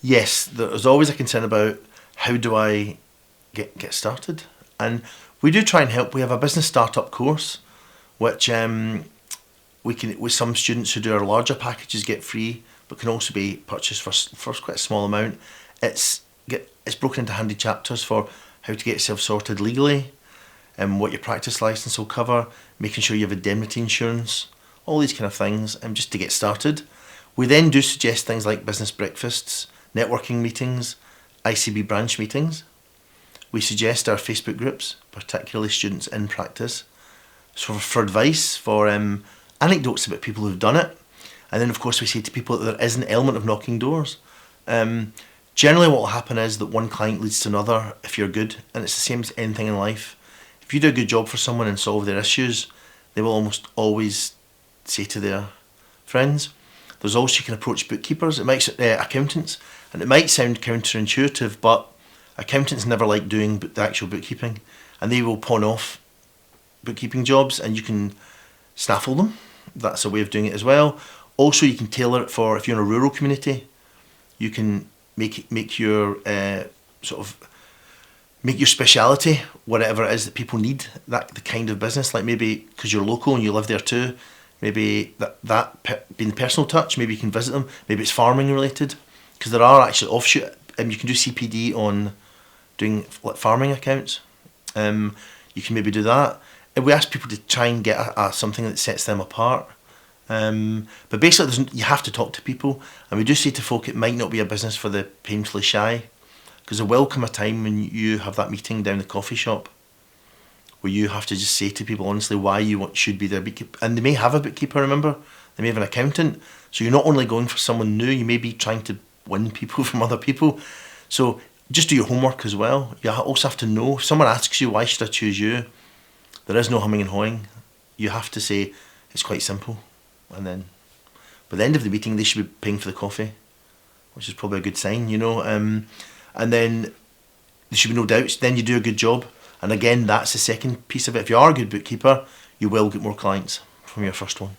Yes, there's always a concern about how do I get started, and we do try and help. We have a business startup course, which we can, with some students who do our larger packages, get free, but can also be purchased for quite a small amount. It's broken into handy chapters for how to get yourself sorted legally, and what your practice license will cover, making sure you have indemnity insurance, all these kind of things, and just to get started. We then do suggest things like business breakfasts, networking meetings, ICB branch meetings. We suggest our Facebook groups, particularly students in practice, so for advice, for anecdotes about people who've done it. And then of course we say to people that there is an element of knocking doors. Generally what will happen is that one client leads to another if you're good, and it's the same as anything in life. If you do a good job for someone and solve their issues, they will almost always say to their friends. There's also, you can approach bookkeepers, it might accountants, and it might sound counterintuitive, but accountants never like doing the actual bookkeeping, and they will pawn off bookkeeping jobs, and you can snaffle them. That's a way of doing it as well. Also, you can tailor it for, if you're in a rural community, you can make your make your speciality whatever it is that people need, that the kind of business, like maybe because you're local and you live there too, maybe being the personal touch, maybe you can visit them, maybe it's farming related, because there are actually offshoot, you can do CPD on doing like farming accounts. You can maybe do that. And we ask people to try and get something that sets them apart. But basically you have to talk to people, and we do say to folk it might not be a business for the painfully shy, because there will come a time when you have that meeting down the coffee shop where you have to just say to people honestly why you should be their bookkeeper. And they may have a bookkeeper, remember, they may have an accountant, so you're not only going for someone new, you may be trying to win people from other people. So just do your homework as well. You also have to know, if someone asks you why should I choose you, there is no humming and hawing. You have to say it's quite simple, and then by the end of the meeting they should be paying for the coffee, which is probably a good sign, you know. And then there should be no doubts. Then you do a good job, and again that's the second piece of it. If you are a good bookkeeper, you will get more clients from your first one.